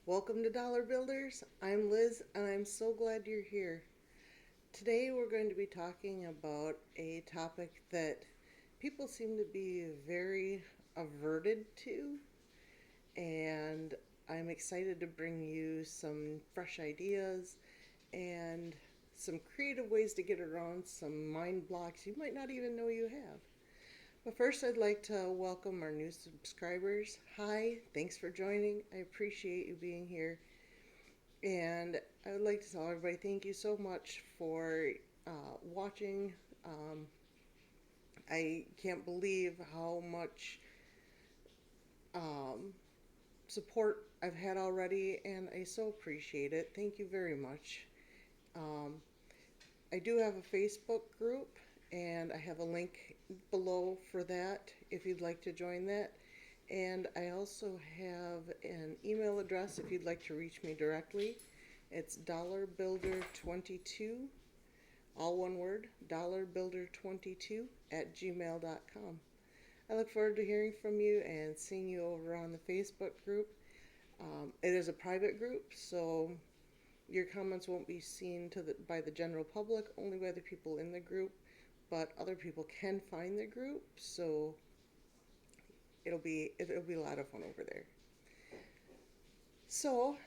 Welcome to Dollar Builders. I'm Liz and I'm so glad you're here. Today we're going to be talking about a topic that people seem to be very averted to, and I'm excited to bring you some fresh ideas and some creative ways to get around some mind blocks you might not even know you have. But first, I'd like to welcome our new subscribers. Hi, thanks for joining. I appreciate you being here. And I would like to tell everybody thank you so much for watching. Um, I can't believe how much um, support I've had already, and I so appreciate it. Thank you very much. Um, I do have a Facebook group, and I have a link below for that if you'd like to join that. And I also have an email address if you'd like to reach me directly. It's dollarbuilder22, all one word, dollarbuilder22 at gmail.com. I look forward to hearing from you and seeing you over on the Facebook group. It is a private group, so your comments won't be seen by the general public, only by the people in the group, but other people can find the group, so it'll be a lot of fun over there. So,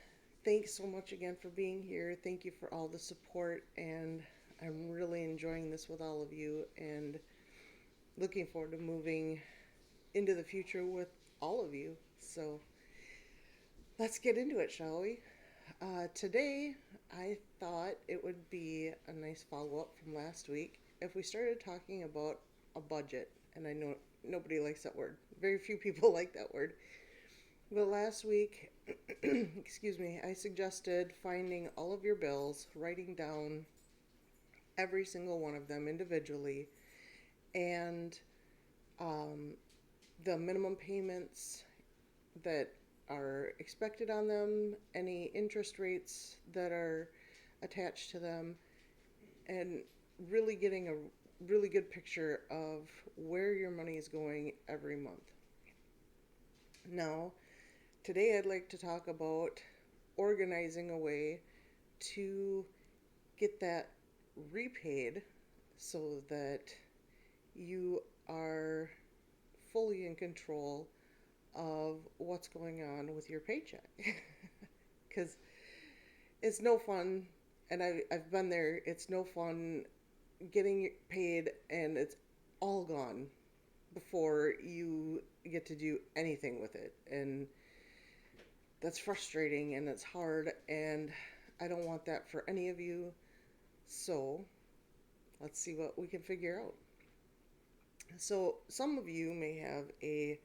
thanks so much again for being here. Thank you for all the support, and I'm really enjoying this with all of you and looking forward to moving into the future with all of you. So, let's get into it, shall we? Today, I thought it would be a nice follow up from last week if we started talking about a budget. And I know nobody likes that word, very few people like that word. But last week, excuse me, I suggested finding all of your bills, writing down every single one of them individually, and um, the minimum payments that are expected on them, any interest rates that are attached to them, and really getting a really good picture of where your money is going every month. Now, today I'd like to talk about organizing a way to get that repaid so that you are fully in control of what's going on with your paycheck. Because it's no fun, and I've been there, it's no fun getting paid and it's all gone before you get to do anything with it. And that's frustrating and it's hard, and I don't want that for any of you. So let's see what we can figure out. So some of you may have a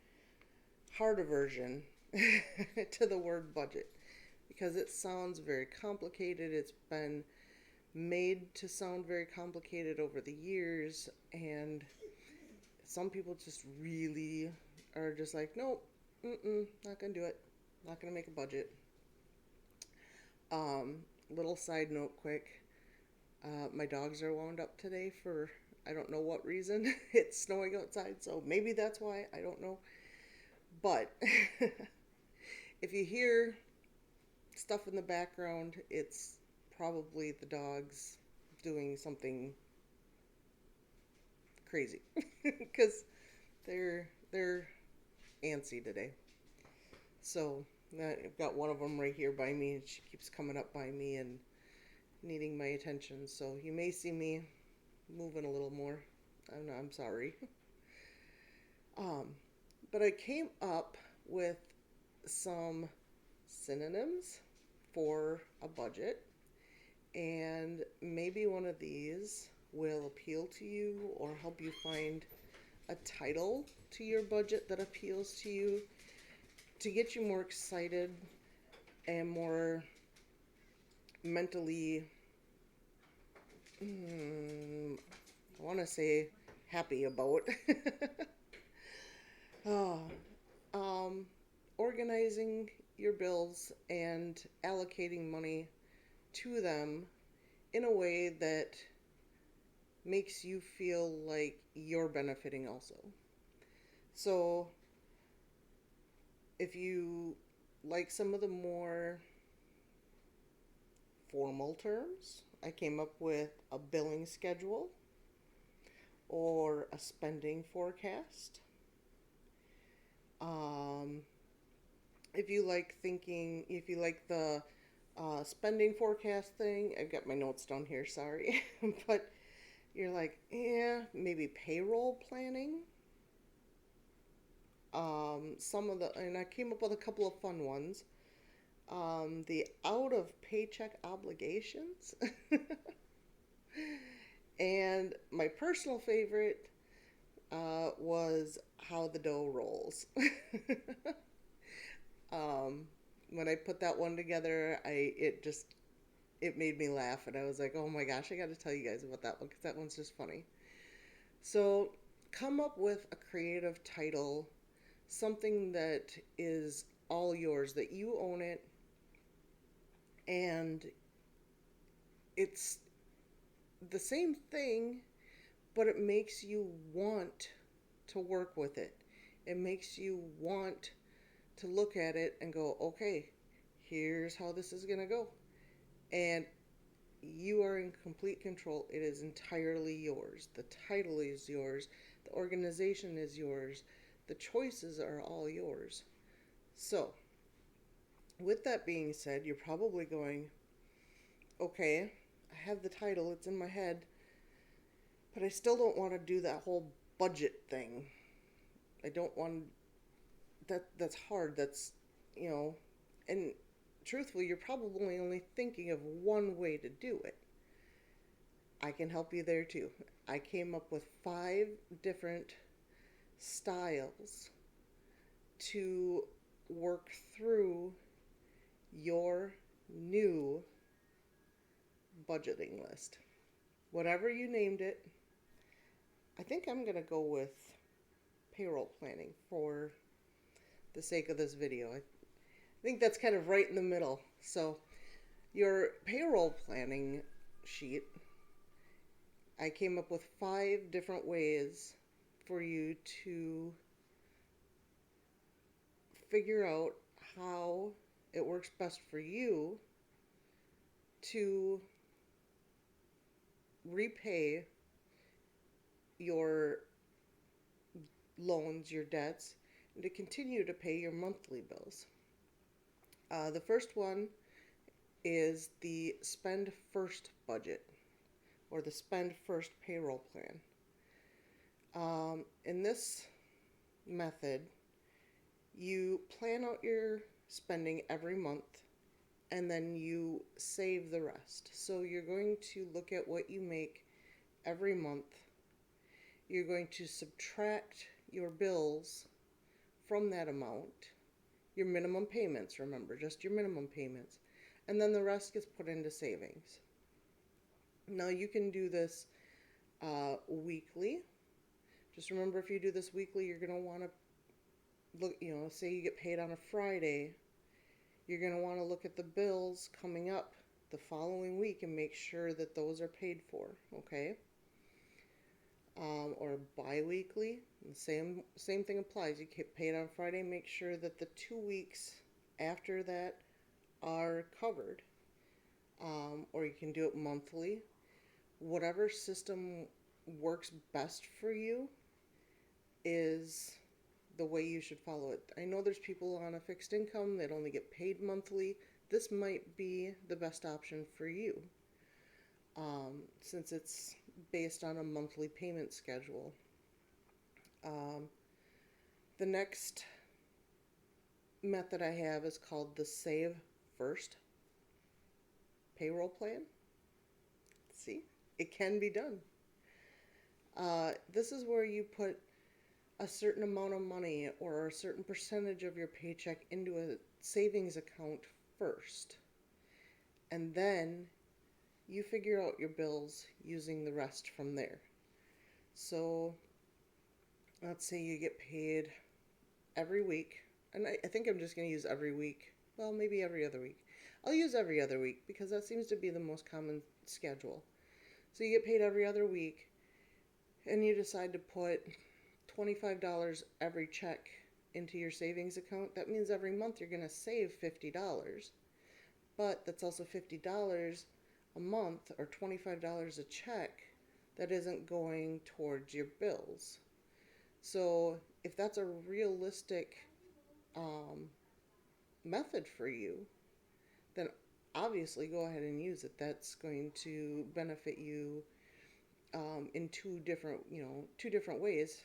hard aversion to the word budget because it sounds very complicated. It's been made to sound very complicated over the years, and some people just really are just like, nope, not gonna do it, not gonna make a budget. Um, Little side note, quick. My dogs are wound up today for I don't know what reason. It's snowing outside, so maybe that's why. I don't know. But if you hear stuff in the background, it's probably the dogs doing something crazy because they're antsy today. So I've got one of them right here by me, and she keeps coming up by me and needing my attention. So you may see me moving a little more. I'm sorry. Um, but I came up with some synonyms for a budget, and maybe one of these will appeal to you or help you find a title to your budget that appeals to you to get you more excited and more mentally, I want to say happy about. oh, um, Organizing your bills and allocating money to them in a way that makes you feel like you're benefiting also. So if you like some of the more formal terms, I came up with a billing schedule or a spending forecast. Um, if you like the spending forecast thing, I've got my notes down here, sorry. But you're like, yeah, maybe payroll planning. And I came up with a couple of fun ones. The out of paycheck obligations. And my personal favorite was how the dough rolls. um, when I put that one together, it made me laugh, and I was like, oh my gosh, I got to tell you guys about that one because that one's just funny. So come up with a creative title, something that is all yours, that you own it, and it's the same thing, but it makes you want to work with it. It makes you want to look at it and go, okay, here's how this is going to go. And you are in complete control. It is entirely yours. The title is yours. The organization is yours. The choices are all yours. So, with that being said, you're probably going, okay, I have the title, it's in my head, but I still don't want to do that whole budget thing. I don't want that's hard. And truthfully, you're probably only thinking of one way to do it. I can help you there too. I came up with 5 different styles to work through your new budgeting list. Whatever you named it, I think I'm going to go with payroll planning for the sake of this video. I think that's kind of right in the middle. So your payroll planning sheet, I came up with 5 different ways for you to figure out how it works best for you to repay your loans, your debts, and to continue to pay your monthly bills. The first one is the spend first budget, or the spend first payroll plan. In this method, you plan out your spending every month and then you save the rest. So you're going to look at what you make every month. You're going to subtract your bills from that amount, your minimum payments, remember, just your minimum payments, and then the rest gets put into savings. Now you can do this weekly. Just remember, if you do this weekly, you're going to want to look, say you get paid on a Friday, you're going to want to look at the bills coming up the following week and make sure that those are paid for, okay? Or bi-weekly, the same thing applies. You get paid on Friday, make sure that the 2 weeks after that are covered. Or you can do it monthly. Whatever system works best for you is the way you should follow it. I know there's people on a fixed income that only get paid monthly. This might be the best option for you, since it's based on a monthly payment schedule. The next method I have is called the Save First Payroll Plan. See, it can be done. This is where you put a certain amount of money or a certain percentage of your paycheck into a savings account first. And then you figure out your bills using the rest from there. So let's say you get paid every week. And I think I'm just going to use every week. Well, maybe every other week. I'll use every other week because that seems to be the most common schedule. So you get paid every other week and you decide to put $25 every check into your savings account, that means every month you're going to save $50. But that's also $50 a month or $25 a check that isn't going towards your bills. So if that's a realistic um, method for you, then obviously go ahead and use it. That's going to benefit you in two different ways,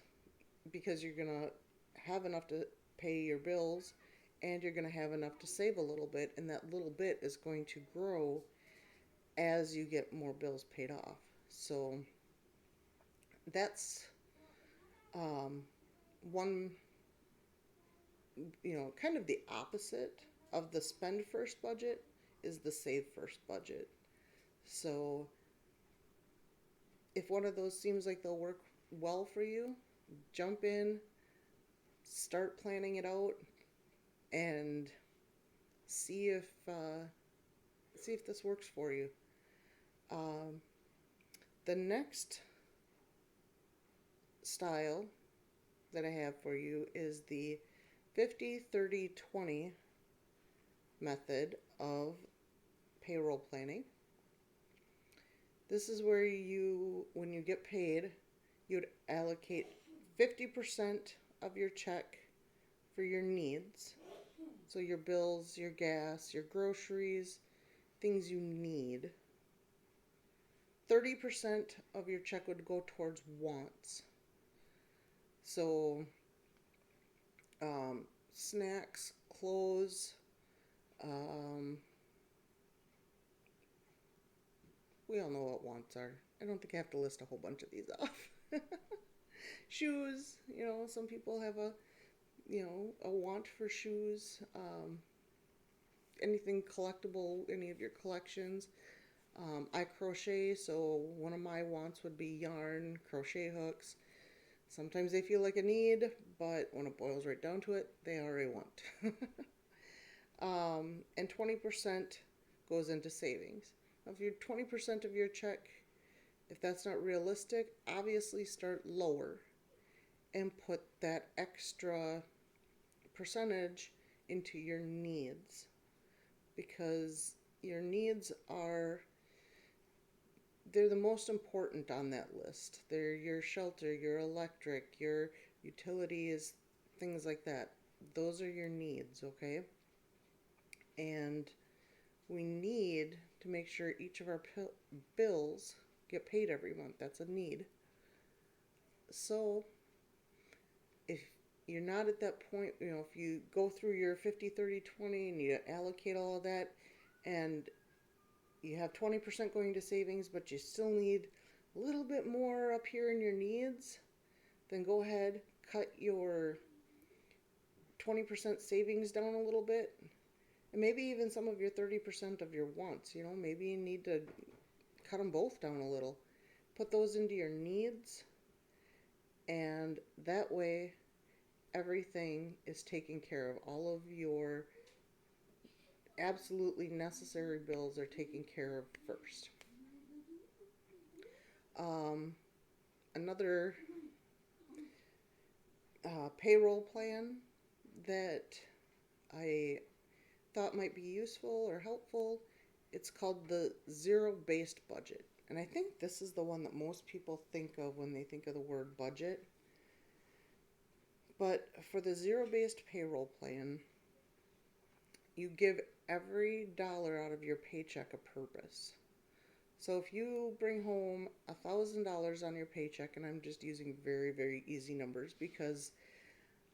because you're gonna have enough to pay your bills, and you're gonna have enough to save a little bit, and that little bit is going to grow as you get more bills paid off. So that's um, one, kind of the opposite of the spend first budget is the save first budget. So if one of those seems like they'll work well for you, jump in, start planning it out, and see if this works for you. Um, the next style that I have for you is the 50-30-20 method of payroll planning. This is where when you get paid, you'd allocate 50% of your check for your needs. So your bills, your gas, your groceries, things you need. 30% of your check would go towards wants. So snacks, clothes, we all know what wants are. I don't think I have to list a whole bunch of these off. Shoes, some people have a want for shoes. Anything collectible, any of your collections. I crochet, so one of my wants would be yarn, crochet hooks. Sometimes they feel like a need, but when it boils right down to it, they are a want. And 20% goes into savings. Now, if you're 20% of your check, if that's not realistic, obviously start lower and put that extra percentage into your needs, because your needs they're the most important on that list. They're your shelter, your electric, your utilities, things like that. Those are your needs, okay? And we need to make sure each of our bills get paid every month. That's a need. So if you're not at that point, if you go through your 50-30-20 and you allocate all of that, and you have 20% going to savings, but you still need a little bit more up here in your needs, then go ahead, cut your 20% savings down a little bit, and maybe even some of your 30% of your wants. Maybe you need to cut them both down a little. Put those into your needs, and that way everything is taken care of. All of your absolutely necessary bills are taken care of first. Another payroll plan that I thought might be useful or helpful, it's called the zero-based budget. And I think this is the one that most people think of when they think of the word budget. But for the zero-based payroll plan, you give every dollar out of your paycheck a purpose. So if you bring home $1,000 on your paycheck, and I'm just using very, very easy numbers because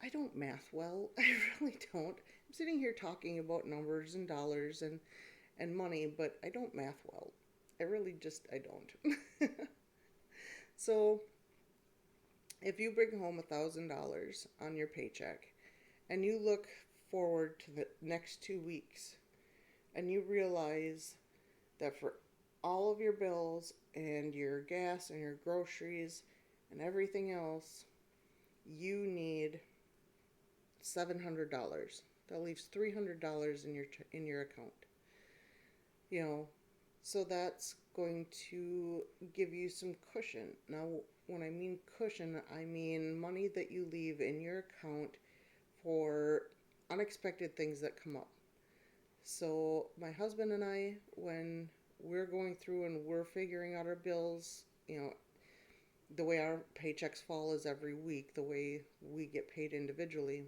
I don't math well. I really don't. I'm sitting here talking about numbers and dollars and money, but I don't math well. I don't. So if you bring home $1,000 on your paycheck and you look forward to the next 2 weeks and you realize that for all of your bills and your gas and your groceries and everything else, you need $700. That leaves $300 in your account. So that's going to give you some cushion. Now, when I mean cushion, I mean money that you leave in your account for unexpected things that come up. So my husband and I, when we're going through and we're figuring out our bills, the way our paychecks fall is every week, the way we get paid individually.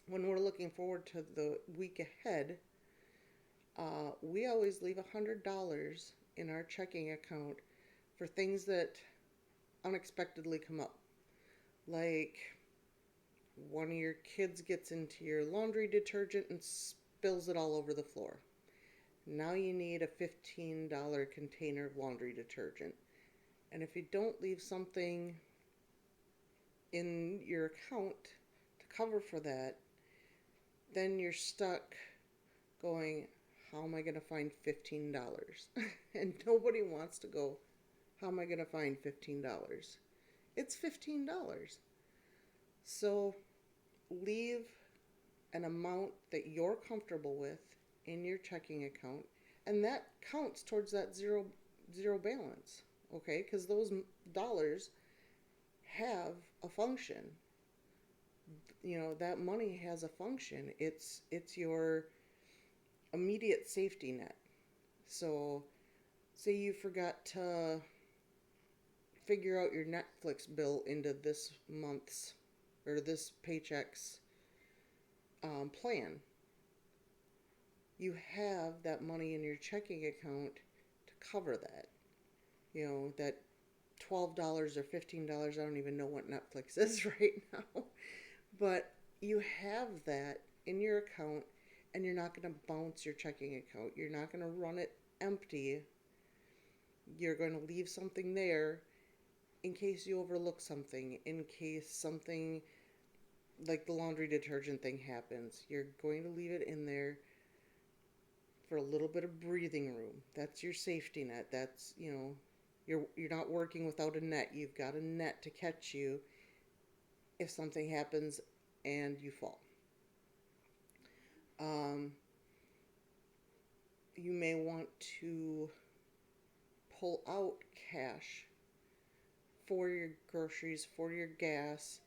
When we're looking forward to the week ahead, we always leave $100 in our checking account for things that unexpectedly come up. Like one of your kids gets into your laundry detergent and spills it all over the floor. Now you need a $15 container of laundry detergent. And if you don't leave something in your account to cover for that, then you're stuck going, how am I going to find $15? And nobody wants to go, how am I going to find $15? It's $15. So leave an amount that you're comfortable with in your checking account, and that counts towards that zero balance, okay? Because those dollars have a function. That money has a function. It's your immediate safety net. So say you forgot to figure out your Netflix bill into this month's or this paycheck's plan. You have that money in your checking account to cover that. That $12 or $15, I don't even know what Netflix is right now. But you have that in your account, and you're not going to bounce your checking account. You're not going to run it empty. You're going to leave something there in case you overlook something, in case something like the laundry detergent thing happens. You're going to leave it in there for a little bit of breathing room. That's your safety net. That's, you're not working without a net. You've got a net to catch you if something happens and you fall. You may want to pull out cash for your groceries, for your gas,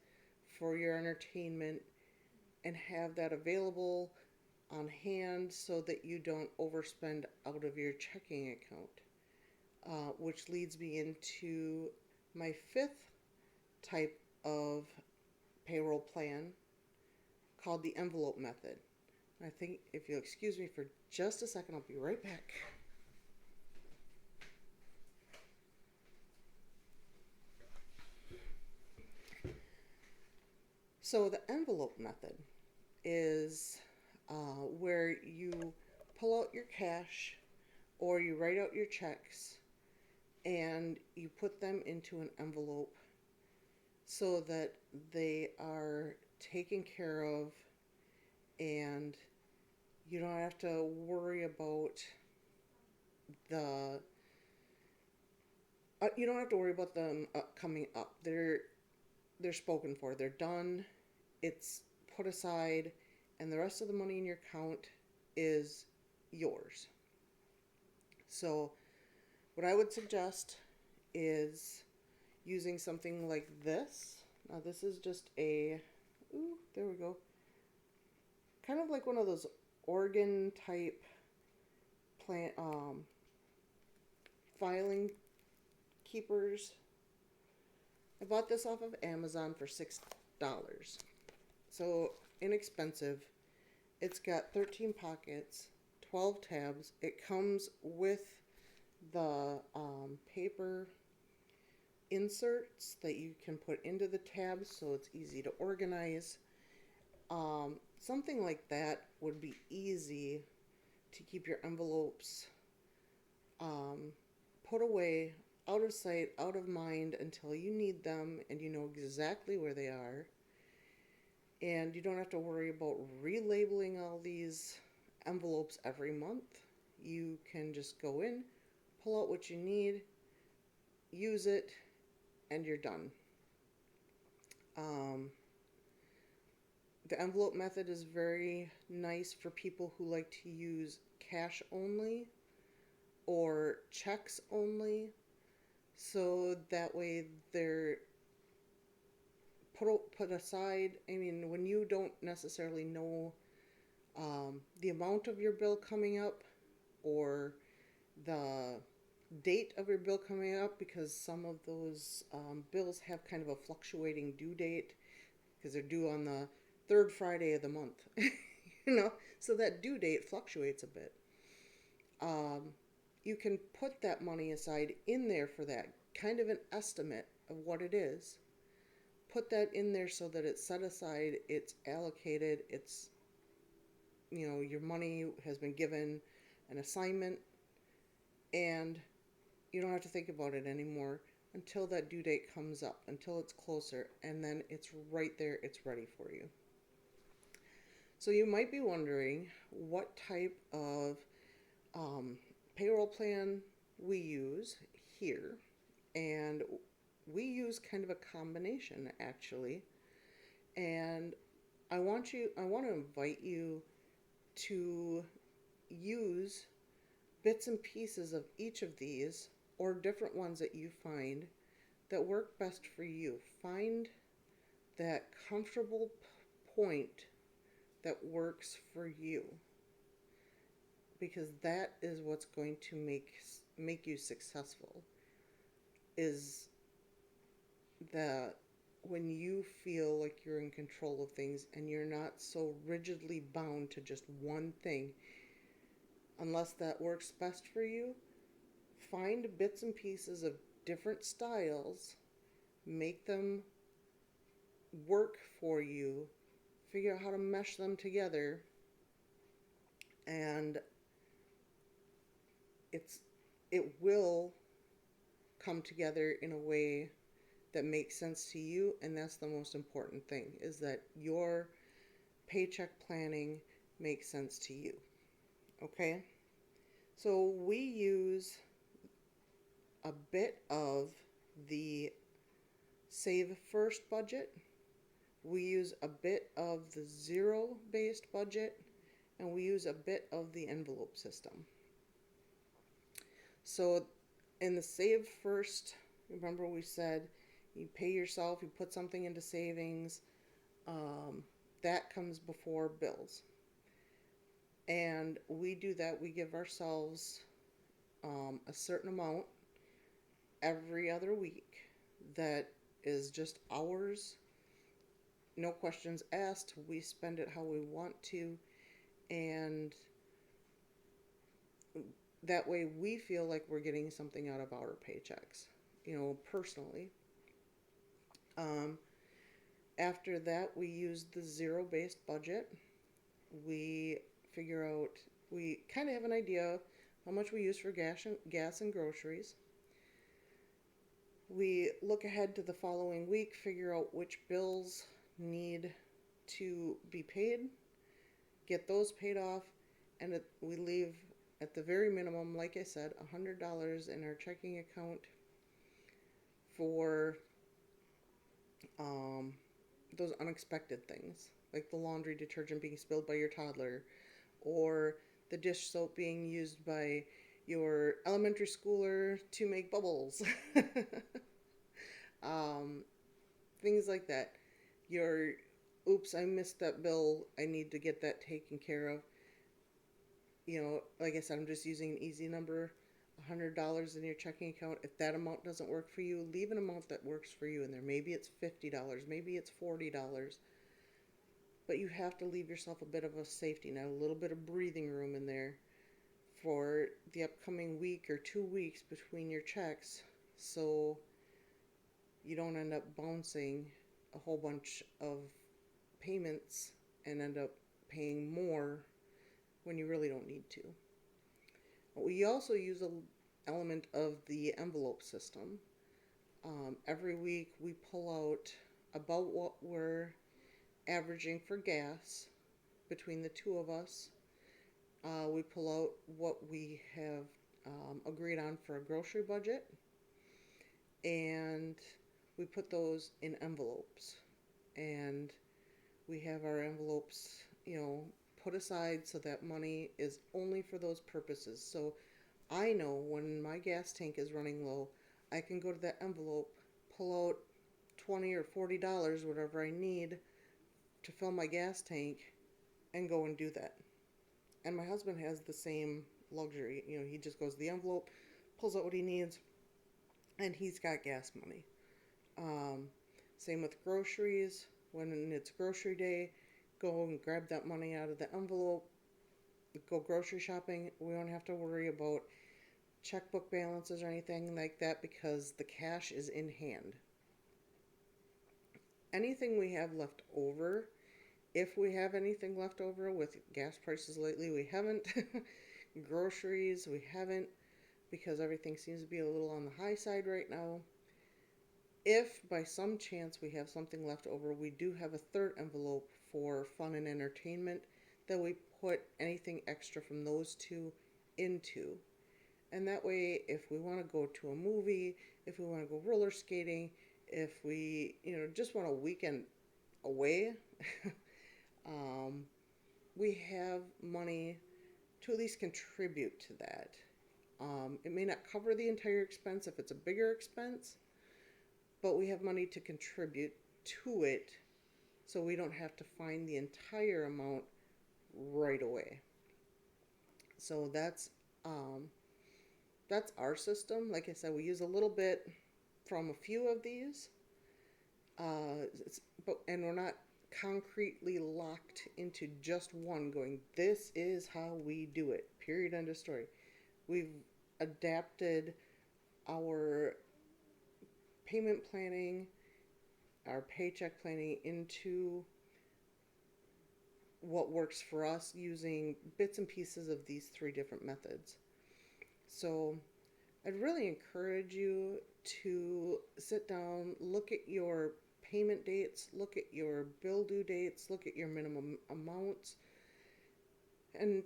for your entertainment, and have that available on hand so that you don't overspend out of your checking account. Which leads me into my fifth type of payroll plan called the envelope method. I think if you'll excuse me for just a second, I'll be right back. So the envelope method is where you pull out your cash or you write out your checks and you put them into an envelope so that they are taken care of, and you don't have to worry about them coming up. They're spoken for. They're done. It's put aside, and the rest of the money in your account is yours. So what I would suggest is using something like this. Now this is just there we go. Kind of like one of those organ type filing keepers. I bought this off of Amazon for $6. So inexpensive. It's got 13 pockets, 12 tabs. It comes with the paper inserts that you can put into the tabs so it's easy to organize. Something like that would be easy to keep your envelopes put away, out of sight, out of mind until you need them and you know exactly where they are. And you don't have to worry about relabeling all these envelopes every month. You can just go in, pull out what you need, use it, and you're done. The envelope method is very nice for people who like to use cash only or checks only. So that way put aside. I mean, when you don't necessarily know the amount of your bill coming up or the date of your bill coming up, because some of those bills have kind of a fluctuating due date because they're due on the third Friday of the month, so that due date fluctuates a bit. Um, you can put that money aside in there for that, kind of an estimate of what it is. Put that in there so that it's set aside, it's allocated, it's, your money has been given an assignment, and you don't have to think about it anymore until that due date comes up, until it's closer, and then it's right there, it's ready for you. So you might be wondering what type of payroll plan we use here, and we use kind of a combination actually. And I want to invite you to use bits and pieces of each of these or different ones that you find that work best for you. Find that comfortable point that works for you, because that is what's going to make you successful. Is that when you feel like you're in control of things and you're not so rigidly bound to just one thing, unless that works best for you, find bits and pieces of different styles, make them work for you, figure out how to mesh them together, and it will come together in a way that makes sense to you. And that's the most important thing, is that your paycheck planning makes sense to you. Okay? So we use a bit of the Save First budget. We use a bit of the zero-based budget, and we use a bit of the envelope system. So in the Save First, remember we said you pay yourself, you put something into savings, that comes before bills. And we do that, we give ourselves a certain amount every other week that is just ours, no questions asked. We spend it how we want to, and that way we feel like we're getting something out of our paychecks, personally. After that, we use the zero-based budget. We kind of have an idea how much we use for gas and groceries. We look ahead to the following week, figure out which bills need to be paid, get those paid off, and we leave at the very minimum, like I said, $100 in our checking account for those unexpected things, like the laundry detergent being spilled by your toddler, or the dish soap being used by your elementary schooler to make bubbles. Things like that. Oops, I missed that bill, I need to get that taken care of. Like I said, I'm just using an easy number, $100 in your checking account. If that amount doesn't work for you, leave an amount that works for you in there. Maybe it's $50, maybe it's $40. But you have to leave yourself a bit of a safety net, a little bit of breathing room in there for the upcoming week or 2 weeks between your checks, so you don't end up bouncing a whole bunch of payments and end up paying more when you really don't need to. We also use an element of the envelope system. Every week we pull out about what we're averaging for gas between the two of us. We pull out what we have agreed on for a grocery budget, and we put those in envelopes. And we have our envelopes, put aside so that money is only for those purposes. So I know when my gas tank is running low, I can go to that envelope, pull out $20 or $40, whatever I need, to fill my gas tank and go and do that. And my husband has the same luxury. You know, he just goes to the envelope, pulls out what he needs, and he's got gas money. Same with groceries. When it's grocery day, go and grab that money out of the envelope, go grocery shopping. We don't have to worry about checkbook balances or anything like that because the cash is in hand. Anything we have left over, if we have anything left over with gas prices lately, we haven't. Groceries, we haven't, because everything seems to be a little on the high side right now. If by some chance we have something left over, we do have a third envelope for fun and entertainment that we put anything extra from those two into. And that way, if we want to go to a movie, if we want to go roller skating, if we, just want a weekend away, we have money to at least contribute to that. It may not cover the entire expense if it's a bigger expense, but we have money to contribute to it so we don't have to find the entire amount right away. So that's our system. Like I said, we use a little bit from a few of these, and we're not concretely locked into just one going, this is how we do it, period, end of story. We've adapted our payment planning, our paycheck planning into what works for us using bits and pieces of these three different methods. So I'd really encourage you to sit down, look at your payment dates, look at your bill due dates, look at your minimum amounts, and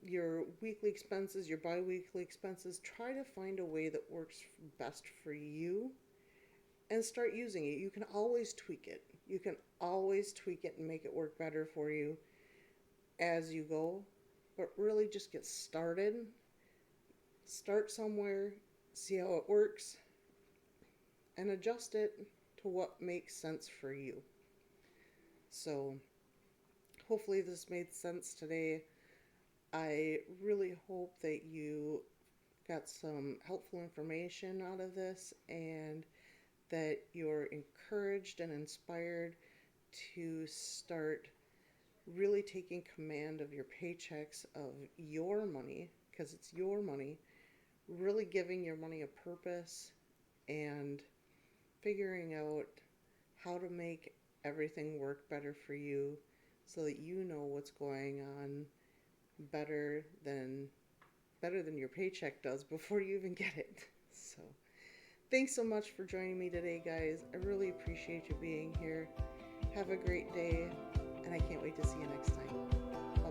your weekly expenses, your bi-weekly expenses. Try to find a way that works best for you and start using it. You can always tweak it. You can always tweak it and make it work better for you as you go. But really just get started. Start somewhere, see how it works, and adjust it to what makes sense for you. So hopefully this made sense today. I really hope that you got some helpful information out of this and that you're encouraged and inspired to start really taking command of your paychecks, of your money, because it's your money, really giving your money a purpose and figuring out how to make everything work better for you so that you know what's going on better than your paycheck does before you even get it. So thanks so much for joining me today, guys. I really appreciate you being here. Have a great day, and I can't wait to see you next time.